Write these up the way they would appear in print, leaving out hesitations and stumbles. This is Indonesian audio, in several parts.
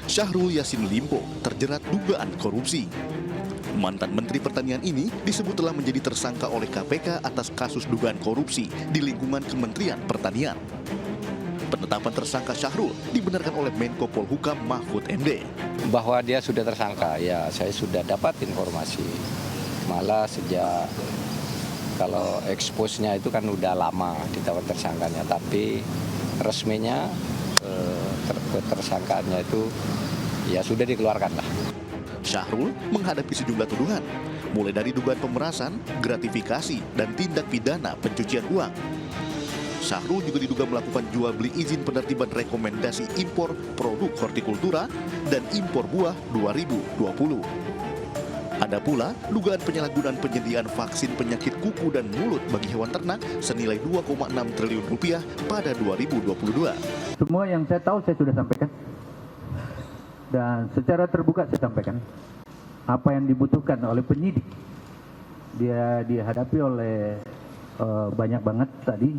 Syahrul Yassin Limpo terjerat dugaan korupsi. Mantan Menteri Pertanian ini disebut telah menjadi tersangka oleh KPK atas kasus dugaan korupsi di lingkungan Kementerian Pertanian. Penetapan tersangka Syahrul dibenarkan oleh Menko Polhukam Mahfud MD. Bahwa dia sudah tersangka, ya saya sudah dapat informasi. Malah sejak kalau expose-nya itu kan udah lama ditetapkan tersangkanya, tapi resminya tersangkaannya itu ya sudah dikeluarkan lah. Syahrul menghadapi sejumlah tuduhan, mulai dari dugaan pemerasan, gratifikasi, dan tindak pidana pencucian uang. Syahrul juga diduga melakukan jual beli izin penertiban rekomendasi impor produk hortikultura dan impor buah 2020. Ada pula dugaan penyalahgunaan penyediaan vaksin penyakit kuku dan mulut bagi hewan ternak senilai 2,6 triliun rupiah pada 2022. Semua yang saya tahu saya sudah sampaikan. Dan secara terbuka saya sampaikan apa yang dibutuhkan oleh penyidik. Dia dihadapi oleh banyak banget tadi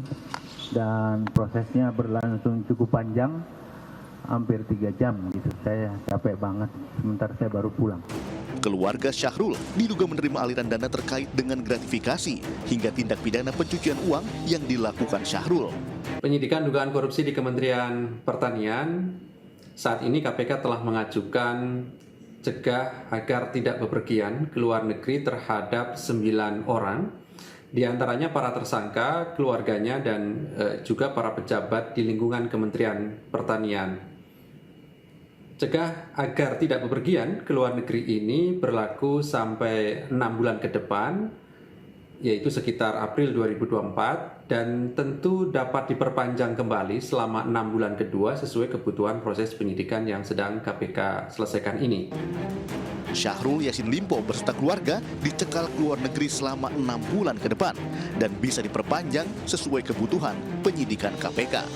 dan prosesnya berlangsung cukup panjang, hampir 3 jam gitu. Saya capek banget, sementara saya baru pulang. Keluarga Syahrul diduga menerima aliran dana terkait dengan gratifikasi hingga tindak pidana pencucian uang yang dilakukan Syahrul. Penyidikan dugaan korupsi di Kementerian Pertanian, saat ini KPK telah mengajukan cegah agar tidak bepergian ke luar negeri terhadap 9 orang, di antaranya para tersangka, keluarganya, dan juga para pejabat di lingkungan Kementerian Pertanian. Cegah agar tidak bepergian ke luar negeri ini berlaku sampai 6 bulan ke depan, yaitu sekitar April 2024, dan tentu dapat diperpanjang kembali selama 6 bulan kedua sesuai kebutuhan proses penyidikan yang sedang KPK selesaikan ini. Syahrul Yassin Limpo beserta keluarga dicekal ke luar negeri selama 6 bulan ke depan dan bisa diperpanjang sesuai kebutuhan penyidikan KPK.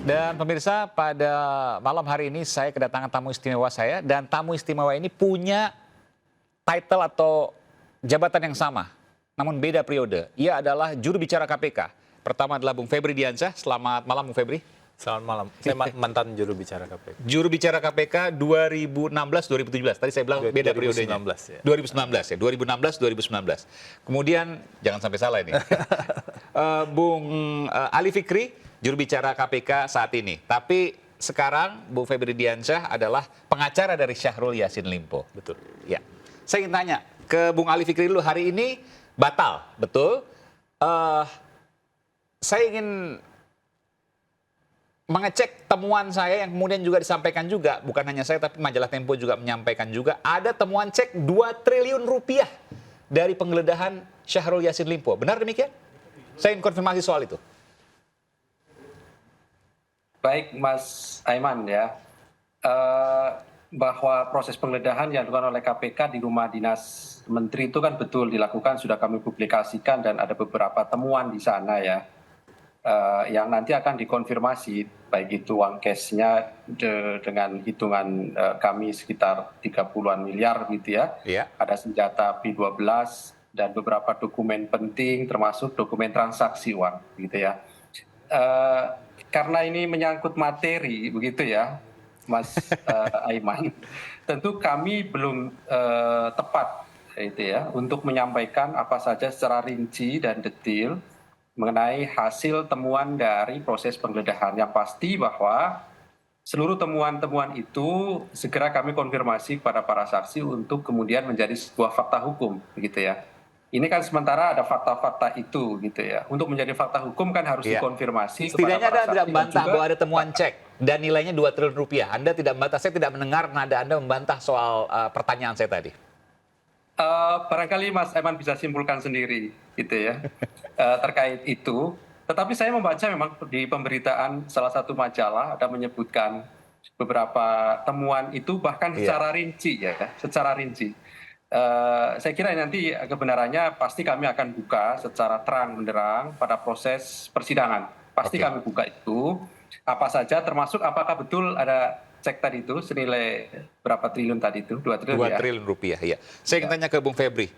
Dan pemirsa, pada malam hari ini saya kedatangan tamu istimewa saya, dan tamu istimewa ini punya title atau jabatan yang sama, namun beda periode. Ia adalah juru bicara KPK. Pertama adalah Bung Febri Diansyah. Selamat malam, Bung Febri. Selamat malam. Saya mantan juru bicara KPK. Juru bicara KPK 2016-2017. Tadi saya bilang beda periodenya. 2019 ya. 2019 ya. 2016-2019. Kemudian jangan sampai salah ini. Bung Ali Fikri, juru bicara KPK saat ini. Tapi sekarang Bung Febri Diansyah adalah pengacara dari Syahrul Yassin Limpo. Betul. Ya. Saya ingin tanya ke Bung Ali Fikri dulu. Hari ini batal, betul? Saya ingin mengecek temuan saya yang kemudian juga disampaikan juga, bukan hanya saya tapi majalah Tempo juga menyampaikan juga, ada temuan cek 2 triliun rupiah dari penggeledahan Syahrul Yassin Limpo. Benar demikian? Saya ingin konfirmasi soal itu. Baik, Mas Aiman ya, bahwa proses penggeledahan yang dilakukan oleh KPK di rumah dinas Menteri itu kan betul dilakukan, sudah kami publikasikan dan ada beberapa temuan di sana ya. Yang nanti akan dikonfirmasi, baik itu uang cashnya dengan hitungan kami sekitar 30-an miliar gitu ya. Iya. Ada senjata P12 dan beberapa dokumen penting termasuk dokumen transaksi uang gitu ya. Karena ini menyangkut materi begitu ya, Mas Aiman, tentu kami belum tepat itu ya untuk menyampaikan apa saja secara rinci dan detail mengenai hasil temuan dari proses penggeledahan. Yang pasti bahwa seluruh temuan-temuan itu segera kami konfirmasi kepada para saksi untuk kemudian menjadi sebuah fakta hukum, begitu ya. Ini kan sementara ada fakta-fakta itu, gitu ya. Untuk menjadi fakta hukum kan harus dikonfirmasi kepada Setidaknya para Anda tidak saksi. membantah bahwa ada temuan cek dan nilainya 2 triliun rupiah. Anda tidak membantah, saya tidak mendengar nada Anda membantah soal pertanyaan saya tadi. Barangkali Mas Aiman bisa simpulkan sendiri gitu ya terkait itu. Tetapi saya membaca memang di pemberitaan salah satu majalah ada menyebutkan beberapa temuan itu bahkan secara rinci ya, secara rinci. Saya kira nanti kebenarannya pasti kami akan buka secara terang benderang pada proses persidangan. Pasti kami buka itu apa saja, termasuk apakah betul ada cek tadi itu senilai berapa triliun tadi itu? 2 triliun 2 ya? triliun rupiah, ya. Saya ingin tanya ke Bung Febri.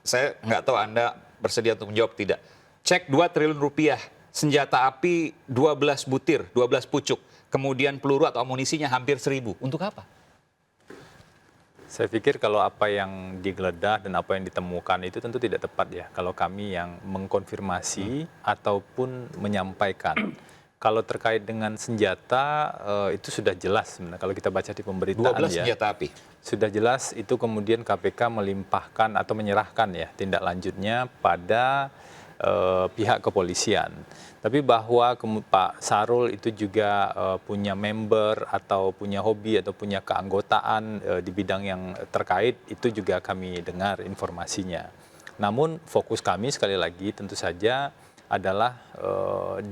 Saya nggak tahu Anda bersedia untuk menjawab tidak. Cek 2 triliun rupiah, senjata api 12 butir, 12 pucuk. kemudian peluru atau amunisinya hampir 1.000. Untuk apa? Saya pikir kalau apa yang digeledah dan apa yang ditemukan itu tentu tidak tepat ya. Kalau kami yang mengkonfirmasi ataupun menyampaikan. Kalau terkait dengan senjata itu sudah jelas sebenarnya. Kalau kita baca di pemberitaan 12 ya. senjata api. Sudah jelas itu kemudian KPK melimpahkan atau menyerahkan ya tindak lanjutnya pada pihak kepolisian. Tapi bahwa Pak Sarul itu juga punya member atau punya hobi atau punya keanggotaan di bidang yang terkait, itu juga kami dengar informasinya. Namun fokus kami sekali lagi tentu saja adalah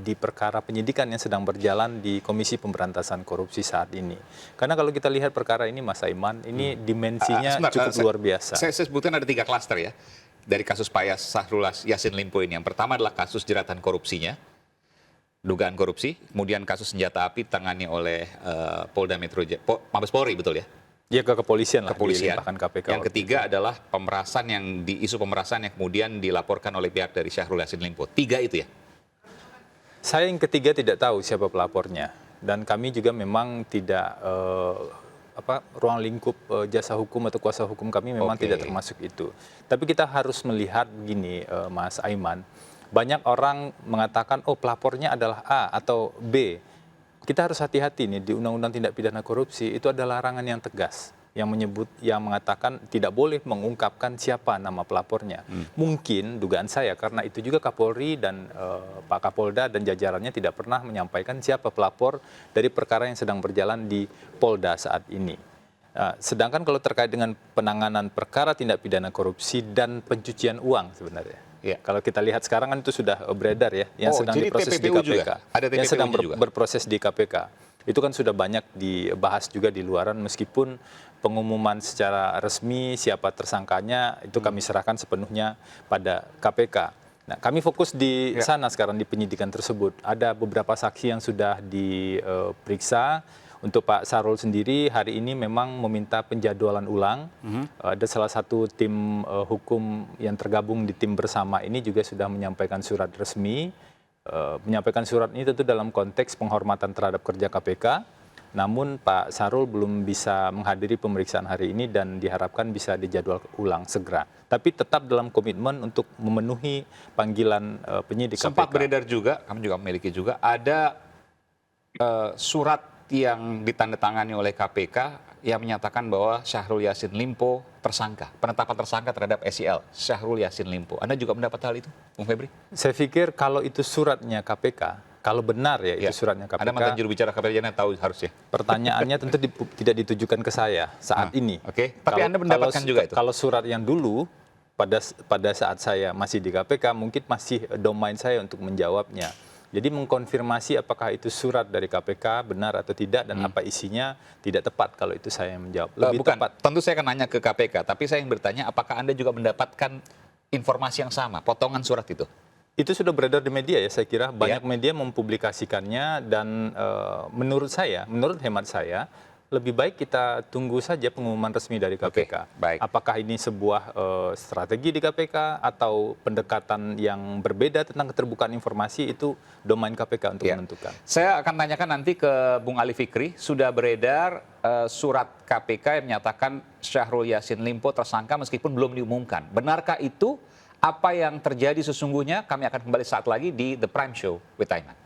di perkara penyidikan yang sedang berjalan di Komisi Pemberantasan Korupsi saat ini. Karena kalau kita lihat perkara ini Mas Aiman, ini dimensinya cukup luar biasa. Saya sebutkan ada 3 klaster ya. Dari kasus Pak Syahrul Yassin Limpo ini. Yang pertama adalah kasus jeratan korupsinya, dugaan korupsi. Kemudian kasus senjata api ditangani oleh Polda Metro Jaya, Mabes Polri, betul ya? Ya ke kepolisian lah, Kepolisian. dilimpahkan KPK. Yang ketiga adalah pemerasan isu pemerasan yang kemudian dilaporkan oleh pihak dari Syahrul Yassin Limpo. 3 itu ya? Saya yang ketiga tidak tahu siapa pelapornya. Dan kami juga memang tidak ruang lingkup jasa hukum atau kuasa hukum kami memang tidak termasuk itu. Tapi kita harus melihat begini, Mas Aiman, banyak orang mengatakan oh pelapornya adalah A atau B. Kita harus hati-hati nih di Undang-Undang Tindak Pidana Korupsi itu ada larangan yang tegas yang mengatakan tidak boleh mengungkapkan siapa nama pelapornya. Mungkin dugaan saya karena itu juga Kapolri dan Pak Kapolda dan jajarannya tidak pernah menyampaikan siapa pelapor dari perkara yang sedang berjalan di Polda saat ini. Sedangkan kalau terkait dengan penanganan perkara tindak pidana korupsi dan pencucian uang sebenarnya. Ya. Kalau kita lihat sekarang kan itu sudah beredar ya, yang sedang diproses di KPK, juga? Ada yang sedang juga? berproses di KPK. Itu kan sudah banyak dibahas juga di luaran meskipun pengumuman secara resmi siapa tersangkanya itu kami serahkan sepenuhnya pada KPK. Nah, kami fokus di sana sekarang di penyidikan tersebut. Ada beberapa saksi yang sudah diperiksa. Untuk Pak Sarul sendiri hari ini memang meminta penjadwalan ulang. Ada salah satu tim hukum yang tergabung di tim bersama ini juga sudah menyampaikan surat resmi. Menyampaikan surat ini tentu dalam konteks penghormatan terhadap kerja KPK. Namun Pak Sarul belum bisa menghadiri pemeriksaan hari ini dan diharapkan bisa dijadwal ulang segera. Tapi tetap dalam komitmen untuk memenuhi panggilan penyidik KPK. Sempat beredar juga, kami juga memiliki juga, ada surat yang ditandatangani oleh KPK yang menyatakan bahwa Syahrul Yassin Limpo tersangka, penetapan tersangka terhadap SYL, Syahrul Yassin Limpo. Anda juga mendapat hal itu, Bung Febri? Saya pikir kalau itu suratnya KPK, kalau benar ya itu suratnya KPK. Anda mantan juru bicara KPK, Anda tahu harusnya. Pertanyaannya tentu tidak ditujukan ke saya saat ini. Oke, tapi Anda mendapatkan juga itu? Kalau surat yang dulu, pada saat saya masih di KPK, mungkin masih domain saya untuk menjawabnya. Jadi mengkonfirmasi apakah itu surat dari KPK benar atau tidak dan apa isinya tidak tepat kalau itu saya yang menjawab. Lebih tepat. Tentu saya akan nanya ke KPK, tapi saya yang bertanya apakah Anda juga mendapatkan informasi yang sama, potongan surat itu? Itu sudah beredar di media ya, saya kira banyak media mempublikasikannya dan menurut hemat saya, lebih baik kita tunggu saja pengumuman resmi dari KPK. Baik. Apakah ini sebuah strategi di KPK atau pendekatan yang berbeda tentang keterbukaan informasi, itu domain KPK untuk menentukan. Saya akan tanyakan nanti ke Bung Ali Fikri, sudah beredar surat KPK yang menyatakan Syahrul Yassin Limpo tersangka meskipun belum diumumkan. Benarkah itu? Apa yang terjadi sesungguhnya? Kami akan kembali saat lagi di The Prime Show with Aiman.